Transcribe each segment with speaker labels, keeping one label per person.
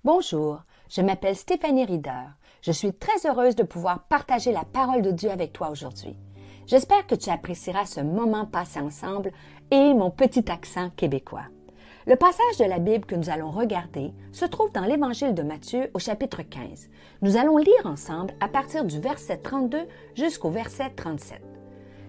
Speaker 1: Bonjour, je m'appelle Stéphanie Rieder. Je suis très heureuse de pouvoir partager la parole de Dieu avec toi aujourd'hui. J'espère que tu apprécieras ce moment passé ensemble et mon petit accent québécois. Le passage de la Bible que nous allons regarder se trouve dans l'Évangile de Matthieu au chapitre 15. Nous allons lire ensemble à partir du verset 32 jusqu'au verset 37.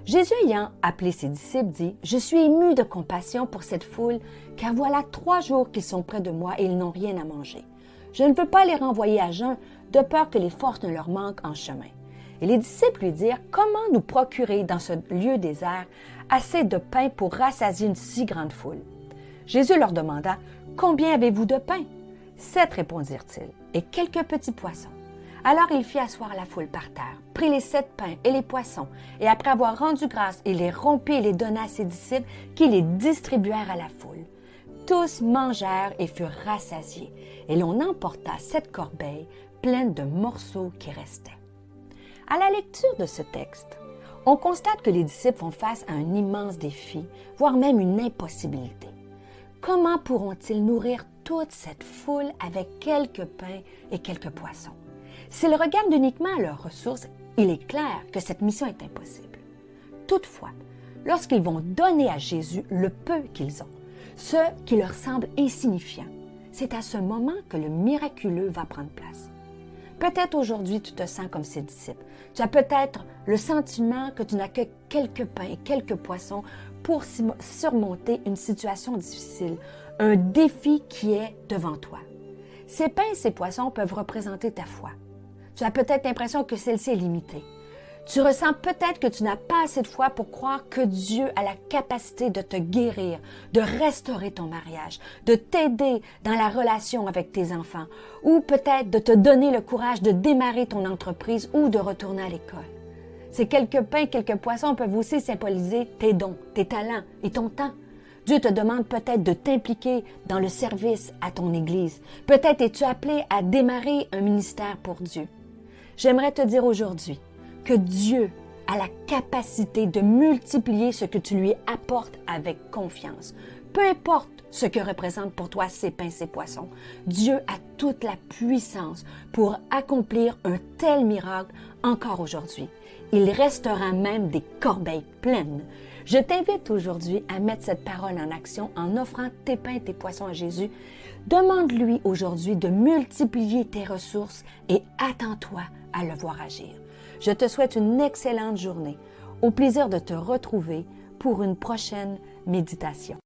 Speaker 1: Jésus ayant appelé ses disciples dit « Je suis ému de compassion pour cette foule, car voilà 3 jours qu'ils sont près de moi et ils n'ont rien à manger. Je ne veux pas les renvoyer à jeun, de peur que les forces ne leur manquent en chemin. » Et les disciples lui dirent « Comment nous procurer dans ce lieu désert assez de pain pour rassasier une si grande foule? » Jésus leur demanda « Combien avez-vous de pain? » 7, répondirent-ils, et quelques petits poissons. Alors il fit asseoir la foule par terre, prit les 7 pains et les poissons, et après avoir rendu grâce, il les rompit et les donna à ses disciples, qui les distribuèrent à la foule. Tous mangèrent et furent rassasiés, et l'on emporta 7 corbeilles pleines de morceaux qui restaient. À la lecture de ce texte, on constate que les disciples font face à un immense défi, voire même une impossibilité. Comment pourront-ils nourrir toute cette foule avec quelques pains et quelques poissons? S'ils regardent uniquement à leurs ressources, il est clair que cette mission est impossible. Toutefois, lorsqu'ils vont donner à Jésus le peu qu'ils ont, ce qui leur semble insignifiant, c'est à ce moment que le miraculeux va prendre place. Peut-être aujourd'hui tu te sens comme ces disciples. Tu as peut-être le sentiment que tu n'as que quelques pains et quelques poissons pour surmonter une situation difficile, un défi qui est devant toi. Ces pains et ces poissons peuvent représenter ta foi. Tu as peut-être l'impression que celle-ci est limitée. Tu ressens peut-être que tu n'as pas assez de foi pour croire que Dieu a la capacité de te guérir, de restaurer ton mariage, de t'aider dans la relation avec tes enfants, ou peut-être de te donner le courage de démarrer ton entreprise ou de retourner à l'école. Ces quelques pains, quelques poissons peuvent aussi symboliser tes dons, tes talents et ton temps. Dieu te demande peut-être de t'impliquer dans le service à ton Église. Peut-être es-tu appelé à démarrer un ministère pour Dieu. J'aimerais te dire aujourd'hui que Dieu a la capacité de multiplier ce que tu lui apportes avec confiance. Peu importe ce que représentent pour toi ces pains, ces poissons, Dieu a toute la puissance pour accomplir un tel miracle encore aujourd'hui. Il restera même des corbeilles pleines. Je t'invite aujourd'hui à mettre cette parole en action en offrant tes pains et tes poissons à Jésus. Demande-lui aujourd'hui de multiplier tes ressources et attends-toi à le voir agir. Je te souhaite une excellente journée. Au plaisir de te retrouver pour une prochaine méditation.